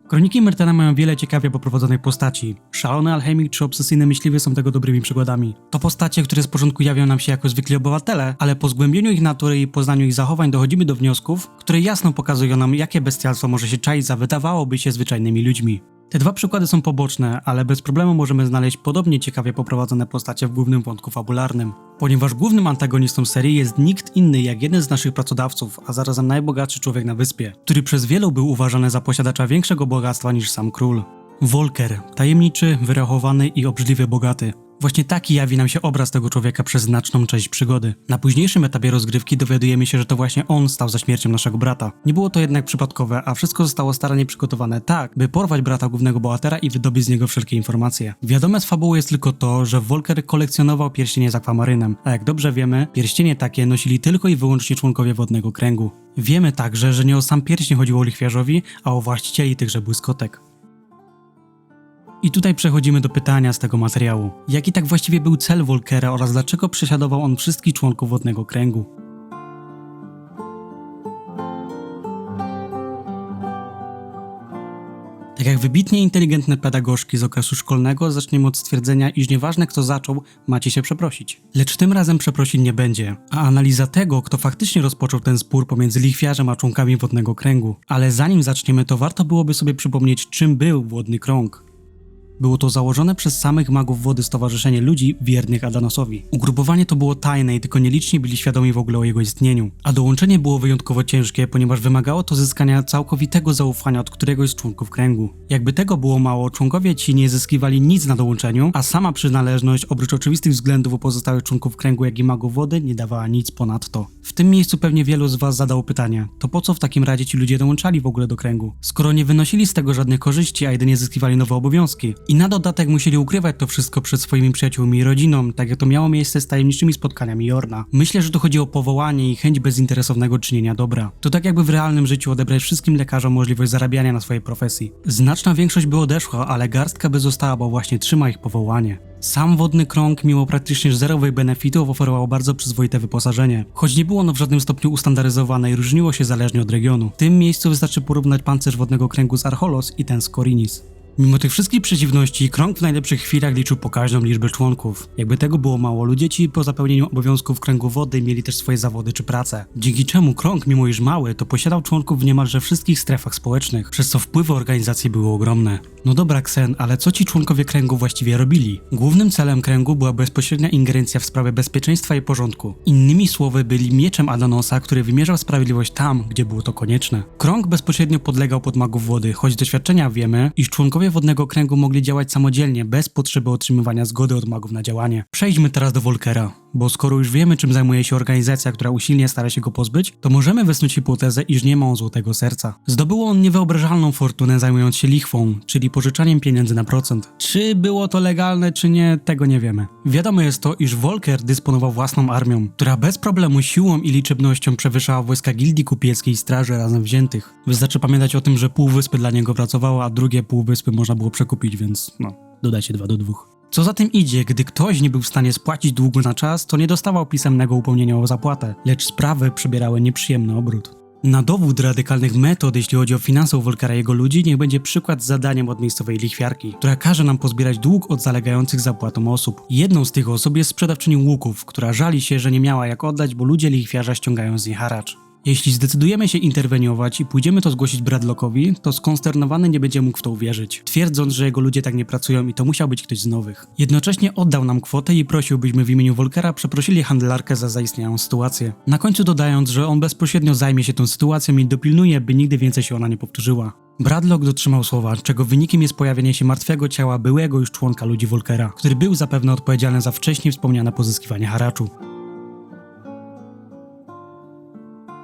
Kroniki Mertena mają wiele ciekawie poprowadzonych postaci. Szalony alchemik czy obsesyjny myśliwy są tego dobrymi przykładami. To postacie, które z początku jawią nam się jako zwykli obywatele, ale po zgłębieniu ich natury i poznaniu ich zachowań dochodzimy do wniosków, które jasno pokazują nam, jakie bestialstwo może się czaić za wydawałoby się zwyczajnymi ludźmi. Te dwa przykłady są poboczne, ale bez problemu możemy znaleźć podobnie ciekawie poprowadzone postacie w głównym wątku fabularnym. Ponieważ głównym antagonistą serii jest nikt inny jak jeden z naszych pracodawców, a zarazem najbogatszy człowiek na wyspie, który przez wielu był uważany za posiadacza większego bogactwa niż sam król. Volker, tajemniczy, wyrachowany i obrzydliwie bogaty. Właśnie taki jawi nam się obraz tego człowieka przez znaczną część przygody. Na późniejszym etapie rozgrywki dowiadujemy się, że to właśnie on stał za śmiercią naszego brata. Nie było to jednak przypadkowe, a wszystko zostało starannie przygotowane tak, by porwać brata głównego bohatera i wydobyć z niego wszelkie informacje. Wiadome z fabuły jest tylko to, że Volker kolekcjonował pierścienie z akwamarynem, a jak dobrze wiemy, pierścienie takie nosili tylko i wyłącznie członkowie Wodnego Kręgu. Wiemy także, że nie o sam pierścień chodziło lichwiarzowi, a o właścicieli tychże błyskotek. I tutaj przechodzimy do pytania z tego materiału. Jaki tak właściwie był cel Volkera oraz dlaczego prześladował on wszystkich członków Wodnego Kręgu? Tak jak wybitnie inteligentne pedagogzki z okresu szkolnego, zaczniemy od stwierdzenia, iż nieważne kto zaczął, macie się przeprosić. Lecz tym razem przeprosin nie będzie, a analiza tego, kto faktycznie rozpoczął ten spór pomiędzy lichwiarzem a członkami Wodnego Kręgu. Ale zanim zaczniemy, to warto byłoby sobie przypomnieć, czym był Wodny Krąg. Było to założone przez samych magów wody stowarzyszenie ludzi wiernych Adanosowi. Ugrupowanie to było tajne i tylko nieliczni byli świadomi w ogóle o jego istnieniu. A dołączenie było wyjątkowo ciężkie, ponieważ wymagało to zyskania całkowitego zaufania od któregoś z członków kręgu. Jakby tego było mało, członkowie ci nie zyskiwali nic na dołączeniu, a sama przynależność, oprócz oczywistych względów u pozostałych członków kręgu, jak i magów wody, nie dawała nic ponadto. W tym miejscu pewnie wielu z was zadało pytanie, to po co w takim razie ci ludzie dołączali w ogóle do kręgu? Skoro nie wynosili z tego żadnych korzyści, a jedynie zyskiwali nowe obowiązki. I na dodatek musieli ukrywać to wszystko przed swoimi przyjaciółmi i rodziną, tak jak to miało miejsce z tajemniczymi spotkaniami Jorna. Myślę, że tu chodzi o powołanie i chęć bezinteresownego czynienia dobra. To tak jakby w realnym życiu odebrać wszystkim lekarzom możliwość zarabiania na swojej profesji. Znaczna większość by odeszła, ale garstka by została, bo właśnie trzyma ich powołanie. Sam Wodny Krąg, mimo praktycznie zerowych benefitów, oferował bardzo przyzwoite wyposażenie. Choć nie było ono w żadnym stopniu ustandaryzowane i różniło się zależnie od regionu. W tym miejscu wystarczy porównać pancerz Wodnego Kręgu z Archolos i ten z Korinis. Mimo tych wszystkich przeciwności, Krąg w najlepszych chwilach liczył pokaźną liczbę członków. Jakby tego było mało, ludzie ci po zapełnieniu obowiązków Kręgu Wody mieli też swoje zawody czy pracę. Dzięki czemu Krąg, mimo iż mały, to posiadał członków w niemalże wszystkich strefach społecznych, przez co wpływy organizacji były ogromne. No dobra, Xen, ale co ci członkowie Kręgu właściwie robili? Głównym celem Kręgu była bezpośrednia ingerencja w sprawy bezpieczeństwa i porządku. Innymi słowy, byli mieczem Adanosa, który wymierzał sprawiedliwość tam, gdzie było to konieczne. Krąg bezpośrednio podlegał pod magów wody, choć z doświadczenia wiemy, iż członkowie Wodnego Kręgu mogli działać samodzielnie, bez potrzeby otrzymywania zgody od magów na działanie. Przejdźmy teraz do Volkera, bo skoro już wiemy, czym zajmuje się organizacja, która usilnie stara się go pozbyć, to możemy wysnuć hipotezę, iż nie ma on złotego serca. Zdobyło on niewyobrażalną fortunę zajmując się lichwą, czyli pożyczaniem pieniędzy na procent. Czy było to legalne, czy nie, tego nie wiemy. Wiadomo jest to, iż Volker dysponował własną armią, która bez problemu siłą i liczebnością przewyższała wojska Gildii Kupieckiej i Straży razem wziętych. Wystarczy pamiętać o tym, że pół wyspy dla niego pracowało, a drugie pół wyspy można było przekupić, więc dodajcie 2 do 2. Co za tym idzie, gdy ktoś nie był w stanie spłacić długu na czas, to nie dostawał pisemnego upomnienia o zapłatę, lecz sprawy przybierały nieprzyjemny obrót. Na dowód radykalnych metod, jeśli chodzi o finanse Volkera i jego ludzi, niech będzie przykład z zadaniem od miejscowej lichwiarki, która każe nam pozbierać dług od zalegających zapłatą osób. Jedną z tych osób jest sprzedawczyni łuków, która żali się, że nie miała jak oddać, bo ludzie lichwiarza ściągają z niej haracz. Jeśli zdecydujemy się interweniować i pójdziemy to zgłosić Bradlockowi, to skonsternowany nie będzie mógł w to uwierzyć, twierdząc, że jego ludzie tak nie pracują i to musiał być ktoś z nowych. Jednocześnie oddał nam kwotę i prosił, byśmy w imieniu Volkera przeprosili handlarkę za zaistniałą sytuację. Na końcu dodając, że on bezpośrednio zajmie się tą sytuacją i dopilnuje, by nigdy więcej się ona nie powtórzyła. Bradlock dotrzymał słowa, czego wynikiem jest pojawienie się martwego ciała byłego już członka ludzi Volkera, który był zapewne odpowiedzialny za wcześniej wspomniane pozyskiwanie haraczu.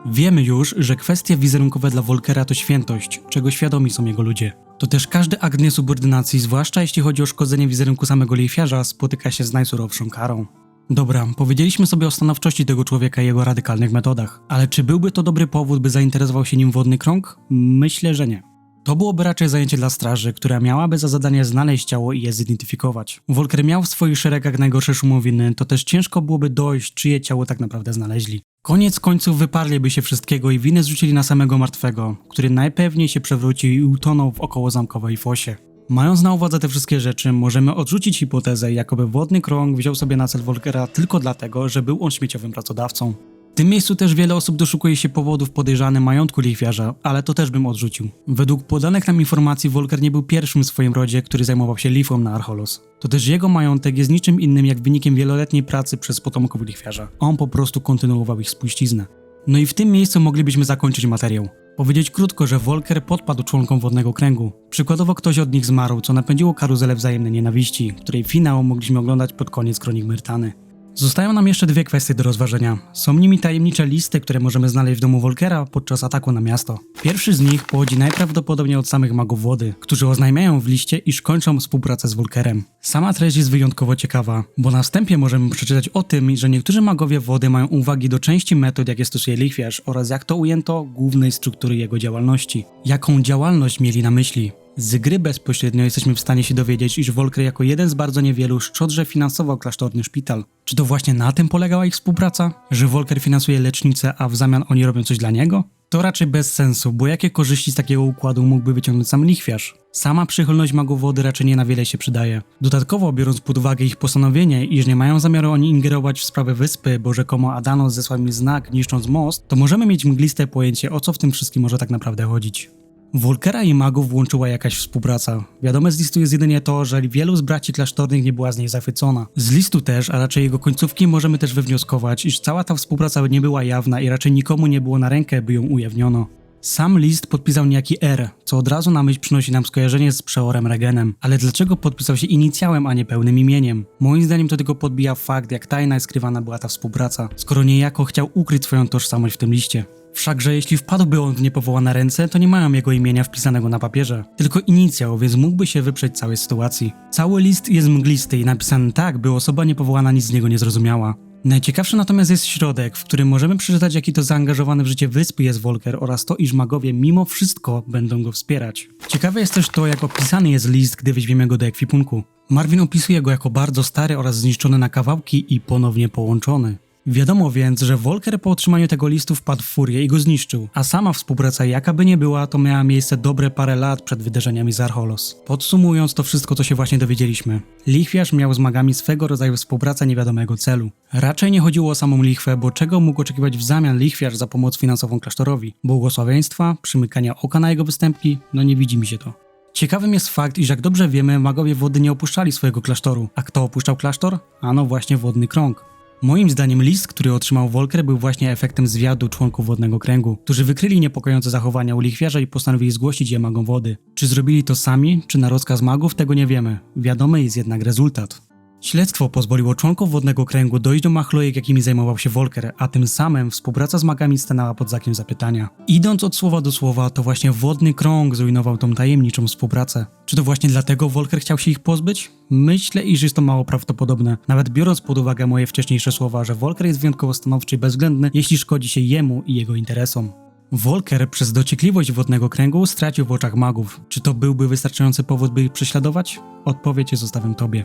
Wiemy już, że kwestie wizerunkowe dla Volkera to świętość, czego świadomi są jego ludzie. To też każdy akt niesubordynacji, zwłaszcza jeśli chodzi o szkodzenie wizerunku samego lichwiarza, spotyka się z najsurowszą karą. Dobra, powiedzieliśmy sobie o stanowczości tego człowieka i jego radykalnych metodach, ale czy byłby to dobry powód, by zainteresował się nim Wodny Krąg? Myślę, że nie. To byłoby raczej zajęcie dla straży, która miałaby za zadanie znaleźć ciało i je zidentyfikować. Volker miał w swoich szeregach najgorsze szumowiny, to też ciężko byłoby dojść, czyje ciało tak naprawdę znaleźli. Koniec końców wyparliby się wszystkiego i winę zrzucili na samego martwego, który najpewniej się przewrócił i utonął w okołozamkowej fosie. Mając na uwadze te wszystkie rzeczy, możemy odrzucić hipotezę, jakoby Wodny Krąg wziął sobie na cel Volkera tylko dlatego, że był on śmieciowym pracodawcą. W tym miejscu też wiele osób doszukuje się powodów podejrzanym majątku lichwiarza, ale to też bym odrzucił. Według podanych nam informacji Volker nie był pierwszym w swoim rodzie, który zajmował się lichwą na Archolos. To też jego majątek jest niczym innym jak wynikiem wieloletniej pracy przez potomków lichwiarza. On po prostu kontynuował ich spuściznę. No i w tym miejscu moglibyśmy zakończyć materiał. Powiedzieć krótko, że Volker podpadł członkom Wodnego Kręgu. Przykładowo ktoś od nich zmarł, co napędziło karuzelę wzajemnej nienawiści, której finał mogliśmy oglądać pod koniec Kronik Myrtany. Zostają nam jeszcze dwie kwestie do rozważenia. Są nimi tajemnicze listy, które możemy znaleźć w domu Volkera podczas ataku na miasto. Pierwszy z nich pochodzi najprawdopodobniej od samych magów wody, którzy oznajmiają w liście, iż kończą współpracę z Volkerem. Sama treść jest wyjątkowo ciekawa, bo na wstępie możemy przeczytać o tym, że niektórzy magowie wody mają uwagi do części metod, jakie stosuje lichwiarz oraz jak to ujęto głównej struktury jego działalności. Jaką działalność mieli na myśli? Z gry bezpośrednio jesteśmy w stanie się dowiedzieć, iż Volker jako jeden z bardzo niewielu szczodrze finansował klasztorny szpital. Czy to właśnie na tym polegała ich współpraca? Że Volker finansuje lecznicę, a w zamian oni robią coś dla niego? To raczej bez sensu, bo jakie korzyści z takiego układu mógłby wyciągnąć sam lichwiarz? Sama przychylność magów wody raczej nie na wiele się przydaje. Dodatkowo, biorąc pod uwagę ich postanowienie, iż nie mają zamiaru oni ingerować w sprawę wyspy, bo rzekomo Adanos zesłał im znak niszcząc most, to możemy mieć mgliste pojęcie, o co w tym wszystkim może tak naprawdę chodzić. Volkera i magów włączyła jakaś współpraca. Wiadome z listu jest jedynie to, że wielu z braci klasztornych nie była z niej zachwycona. Z listu też, a raczej jego końcówki możemy też wywnioskować, iż cała ta współpraca nie była jawna i raczej nikomu nie było na rękę, by ją ujawniono. Sam list podpisał niejaki R, co od razu na myśl przynosi nam skojarzenie z przeorem Regenem. Ale dlaczego podpisał się inicjałem, a nie pełnym imieniem? Moim zdaniem to tylko podbija fakt, jak tajna i skrywana była ta współpraca, skoro niejako chciał ukryć swoją tożsamość w tym liście. Wszakże jeśli wpadłby on w niepowołane ręce, to nie mają jego imienia wpisanego na papierze, tylko inicjał, więc mógłby się wyprzeć całej sytuacji. Cały list jest mglisty i napisany tak, by osoba niepowołana nic z niego nie zrozumiała. Najciekawszy natomiast jest środek, w którym możemy przeczytać, jaki to zaangażowany w życie wyspy jest Volker oraz to, iż magowie mimo wszystko będą go wspierać. Ciekawe jest też to, jak opisany jest list, gdy weźmiemy go do ekwipunku. Marvin opisuje go jako bardzo stary oraz zniszczony na kawałki i ponownie połączony. Wiadomo więc, że Volker po otrzymaniu tego listu wpadł w furię i go zniszczył, a sama współpraca jaka by nie była, to miała miejsce dobre parę lat przed wydarzeniami z Archolos. Podsumując to wszystko, co się właśnie dowiedzieliśmy, lichwiarz miał z magami swego rodzaju współpracę niewiadomego celu. Raczej nie chodziło o samą lichwę, bo czego mógł oczekiwać w zamian lichwiarz za pomoc finansową klasztorowi? Błogosławieństwa? Przymykania oka na jego występki? No nie widzi mi się to. Ciekawym jest fakt, iż jak dobrze wiemy, magowie wody nie opuszczali swojego klasztoru. A kto opuszczał klasztor? Ano właśnie Wodny Krąg. Moim zdaniem list, który otrzymał Volker, był właśnie efektem zwiadu członków Wodnego Kręgu, którzy wykryli niepokojące zachowania u lichwiarza i postanowili zgłosić je magom wody. Czy zrobili to sami, czy na rozkaz magów, tego nie wiemy. Wiadomy jest jednak rezultat. Śledztwo pozwoliło członkom Wodnego Kręgu dojść do machlojek, jakimi zajmował się Volker, a tym samym współpraca z magami stanęła pod znakiem zapytania. Idąc od słowa do słowa, to właśnie Wodny Krąg zrujnował tą tajemniczą współpracę. Czy to właśnie dlatego Volker chciał się ich pozbyć? Myślę, iż jest to mało prawdopodobne, nawet biorąc pod uwagę moje wcześniejsze słowa, że Volker jest wyjątkowo stanowczy i bezwzględny, jeśli szkodzi się jemu i jego interesom. Volker przez dociekliwość Wodnego Kręgu stracił w oczach magów. Czy to byłby wystarczający powód, by ich prześladować? Odpowiedź zostawiam tobie.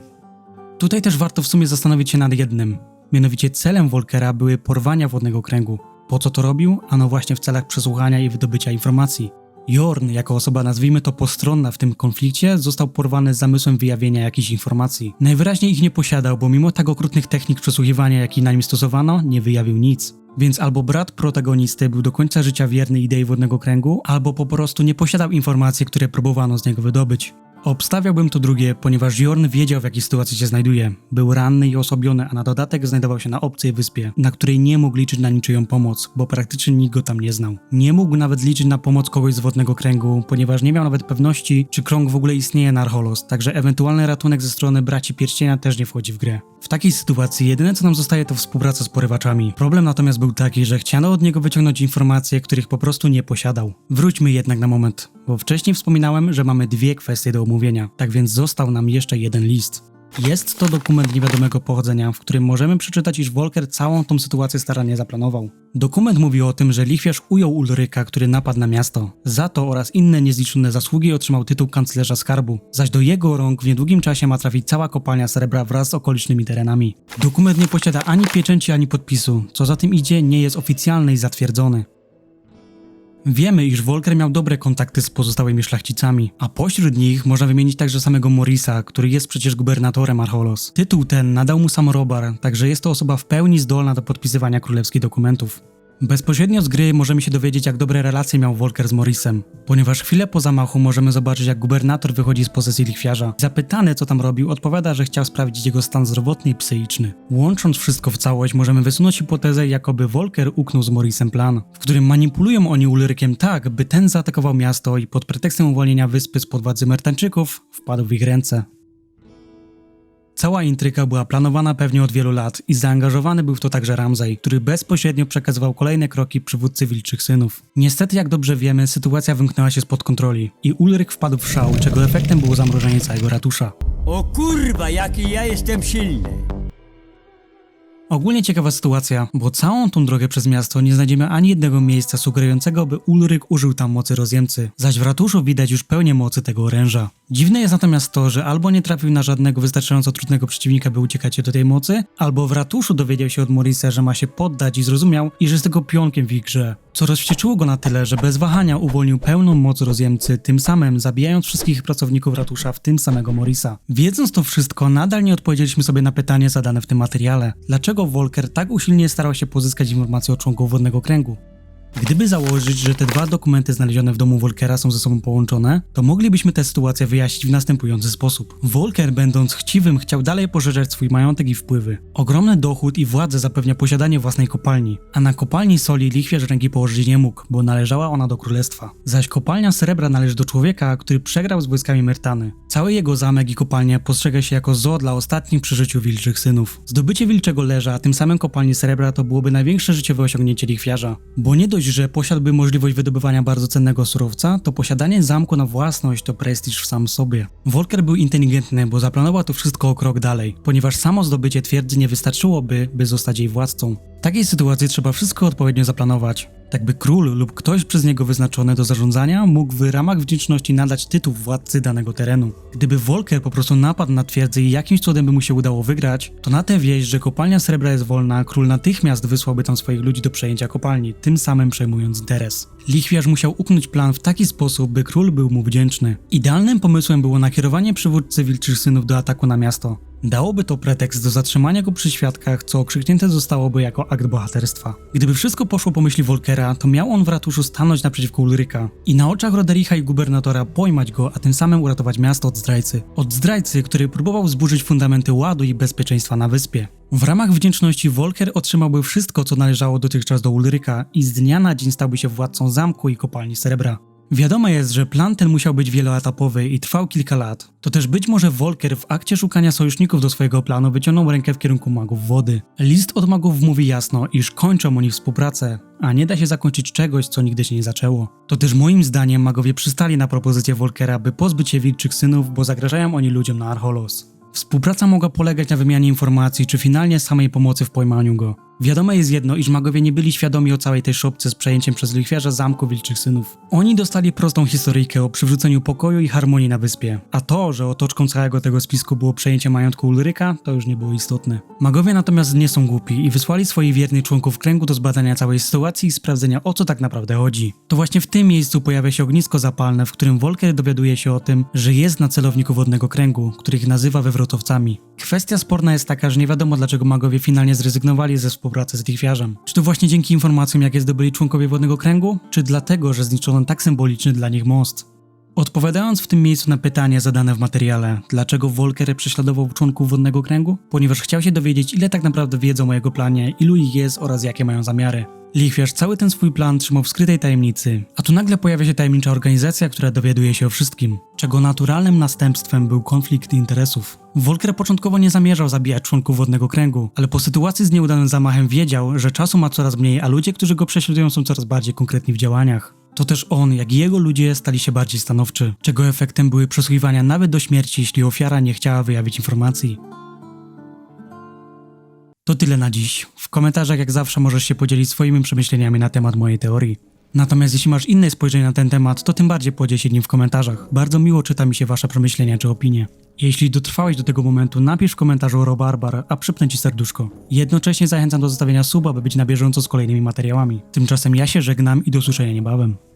Tutaj też warto w sumie zastanowić się nad jednym. Mianowicie celem Volkera były porwania Wodnego Kręgu. Po co to robił? Ano właśnie w celach przesłuchania i wydobycia informacji. Jorn, jako osoba nazwijmy to postronna w tym konflikcie, został porwany z zamysłem wyjawienia jakichś informacji. Najwyraźniej ich nie posiadał, bo mimo tak okrutnych technik przesłuchiwania, jakie na nim stosowano, nie wyjawił nic. Więc albo brat protagonisty był do końca życia wierny idei Wodnego Kręgu, albo po prostu nie posiadał informacji, które próbowano z niego wydobyć. Obstawiałbym to drugie, ponieważ Jorn wiedział, w jakiej sytuacji się znajduje. Był ranny i osłabiony, a na dodatek znajdował się na obcej wyspie, na której nie mógł liczyć na niczyją pomoc, bo praktycznie nikt go tam nie znał. Nie mógł nawet liczyć na pomoc kogoś z Wodnego Kręgu, ponieważ nie miał nawet pewności, czy krąg w ogóle istnieje na Archolos, także ewentualny ratunek ze strony braci Pierścienia też nie wchodzi w grę. W takiej sytuacji jedyne co nam zostaje to współpraca z porywaczami. Problem natomiast był taki, że chciano od niego wyciągnąć informacje, których po prostu nie posiadał. Wróćmy jednak na moment, bo wcześniej wspominałem, że mamy dwie kwestie do omówienia, tak więc został nam jeszcze jeden list. Jest to dokument niewiadomego pochodzenia, w którym możemy przeczytać, iż Volker całą tą sytuację starannie zaplanował. Dokument mówi o tym, że lichwiarz ujął Ulryka, który napadł na miasto. Za to oraz inne niezliczone zasługi otrzymał tytuł kanclerza skarbu, zaś do jego rąk w niedługim czasie ma trafić cała kopalnia srebra wraz z okolicznymi terenami. Dokument nie posiada ani pieczęci, ani podpisu, co za tym idzie, nie jest oficjalny i zatwierdzony. Wiemy, iż Volker miał dobre kontakty z pozostałymi szlachcicami, a pośród nich można wymienić także samego Morisa, który jest przecież gubernatorem Archolos. Tytuł ten nadał mu sam Robar, także jest to osoba w pełni zdolna do podpisywania królewskich dokumentów. Bezpośrednio z gry możemy się dowiedzieć, jak dobre relacje miał Volker z Morisem, ponieważ chwilę po zamachu możemy zobaczyć, jak gubernator wychodzi z posesji lichwiarza. Zapytany, co tam robił, odpowiada, że chciał sprawdzić jego stan zdrowotny i psychiczny. Łącząc wszystko w całość, możemy wysunąć hipotezę, jakoby Volker uknął z Morisem plan, w którym manipulują oni Ulrykiem tak, by ten zaatakował miasto i pod pretekstem uwolnienia wyspy spod władzy Mertańczyków wpadł w ich ręce. Cała intryga była planowana pewnie od wielu lat i zaangażowany był w to także Ramsay, który bezpośrednio przekazywał kolejne kroki przywódcy Wilczych Synów. Niestety, jak dobrze wiemy, sytuacja wymknęła się spod kontroli i Ulryk wpadł w szał, czego efektem było zamrożenie całego ratusza. O kurwa, jaki ja jestem silny! Ogólnie ciekawa sytuacja, bo całą tą drogę przez miasto nie znajdziemy ani jednego miejsca sugerującego, by Ulryk użył tam mocy rozjemcy, zaś w ratuszu widać już pełnię mocy tego oręża. Dziwne jest natomiast to, że albo nie trafił na żadnego wystarczająco trudnego przeciwnika, by uciekać do tej mocy, albo w ratuszu dowiedział się od Morisa, że ma się poddać i zrozumiał, iż jest tylko pionkiem w ich grze. Co rozwścieczyło go na tyle, że bez wahania uwolnił pełną moc rozjemcy, tym samym zabijając wszystkich pracowników ratusza, w tym samego Morisa. Wiedząc to wszystko, nadal nie odpowiedzieliśmy sobie na pytanie zadane w tym materiale. Dlaczego Volker tak usilnie starał się pozyskać informacje o członku Wodnego Kręgu? Gdyby założyć, że te dwa dokumenty znalezione w domu Volkera są ze sobą połączone, to moglibyśmy tę sytuację wyjaśnić w następujący sposób. Volker, będąc chciwym, chciał dalej poszerzać swój majątek i wpływy. Ogromny dochód i władzę zapewnia posiadanie własnej kopalni, a na kopalni soli lichwiarz ręki położyć nie mógł, bo należała ona do królestwa. Zaś kopalnia srebra należy do człowieka, który przegrał z wojskami Myrtany. Cały jego zamek i kopalnia postrzega się jako zoo dla ostatnich przy życiu Wilczych Synów. Zdobycie Wilczego Leża, a tym samym kopalni srebra to byłoby największe życiowe osiągnięcie lichwiarza, bo nie dość, że posiadłby możliwość wydobywania bardzo cennego surowca, to posiadanie zamku na własność to prestiż w sam sobie. Volker był inteligentny, bo zaplanował to wszystko o krok dalej, ponieważ samo zdobycie twierdzy nie wystarczyłoby, by zostać jej władcą. W takiej sytuacji trzeba wszystko odpowiednio zaplanować, tak by król lub ktoś przez niego wyznaczony do zarządzania mógł w ramach wdzięczności nadać tytuł władcy danego terenu. Gdyby Volker po prostu napadł na twierdzę i jakimś cudem by mu się udało wygrać, to na tę wieść, że kopalnia srebra jest wolna, król natychmiast wysłałby tam swoich ludzi do przejęcia kopalni, tym samym przejmując interes. Lichwiarz musiał uknąć plan w taki sposób, by król był mu wdzięczny. Idealnym pomysłem było nakierowanie przywódcy Wilczych Synów do ataku na miasto. Dałoby to pretekst do zatrzymania go przy świadkach, co okrzyknięte zostałoby jako akt bohaterstwa. Gdyby wszystko poszło po myśli Volkera, to miał on w ratuszu stanąć naprzeciwko Ulryka i na oczach Rodericha i gubernatora pojmać go, a tym samym uratować miasto od zdrajcy. Od zdrajcy, który próbował zburzyć fundamenty ładu i bezpieczeństwa na wyspie. W ramach wdzięczności Volker otrzymałby wszystko, co należało dotychczas do Ulryka i z dnia na dzień stałby się władcą zamku i kopalni srebra. Wiadomo jest, że plan ten musiał być wieloetapowy i trwał kilka lat. To też być może Volker w akcie szukania sojuszników do swojego planu wyciągnął rękę w kierunku magów wody. List od magów mówi jasno, iż kończą oni współpracę, a nie da się zakończyć czegoś, co nigdy się nie zaczęło. To też moim zdaniem magowie przystali na propozycję Volkera, by pozbyć się Wilczych Synów, bo zagrażają oni ludziom na Archolos. Współpraca mogła polegać na wymianie informacji, czy finalnie samej pomocy w pojmaniu go. Wiadome jest jedno, iż magowie nie byli świadomi o całej tej szopce z przejęciem przez lichwiarza zamku Wilczych Synów. Oni dostali prostą historyjkę o przywróceniu pokoju i harmonii na wyspie, a to, że otoczką całego tego spisku było przejęcie majątku Ulryka, to już nie było istotne. Magowie natomiast nie są głupi i wysłali swoich wiernych członków kręgu do zbadania całej sytuacji i sprawdzenia, o co tak naprawdę chodzi. To właśnie w tym miejscu pojawia się ognisko zapalne, w którym Volker dowiaduje się o tym, że jest na celowniku Wodnego Kręgu, których nazywa wywrotowcami. Kwestia sporna jest taka, że nie wiadomo, dlaczego magowie finalnie zrezygnowali ze współpracy z lichwiarzem. Czy to właśnie dzięki informacjom, jakie zdobyli członkowie Wodnego Kręgu, czy dlatego, że zniszczono tak symboliczny dla nich most? Odpowiadając w tym miejscu na pytanie zadane w materiale, dlaczego Volker prześladował członków Wodnego Kręgu? Ponieważ chciał się dowiedzieć, ile tak naprawdę wiedzą o jego planie, ilu ich jest oraz jakie mają zamiary. Lichwiarz cały ten swój plan trzymał w skrytej tajemnicy, a tu nagle pojawia się tajemnicza organizacja, która dowiaduje się o wszystkim, czego naturalnym następstwem był konflikt interesów. Volker początkowo nie zamierzał zabijać członków Wodnego Kręgu, ale po sytuacji z nieudanym zamachem wiedział, że czasu ma coraz mniej, a ludzie, którzy go prześladują, są coraz bardziej konkretni w działaniach. To też on, jak i jego ludzie, stali się bardziej stanowczy, czego efektem były przesłuchiwania nawet do śmierci, jeśli ofiara nie chciała wyjawić informacji. To tyle na dziś. W komentarzach jak zawsze możesz się podzielić swoimi przemyśleniami na temat mojej teorii. Natomiast jeśli masz inne spojrzenie na ten temat, to tym bardziej podziel się nim w komentarzach. Bardzo miło czyta mi się wasze przemyślenia czy opinie. Jeśli dotrwałeś do tego momentu, napisz w komentarzu Robarbar, a przypnę ci serduszko. Jednocześnie zachęcam do zostawienia suba, by być na bieżąco z kolejnymi materiałami. Tymczasem ja się żegnam i do usłyszenia niebawem.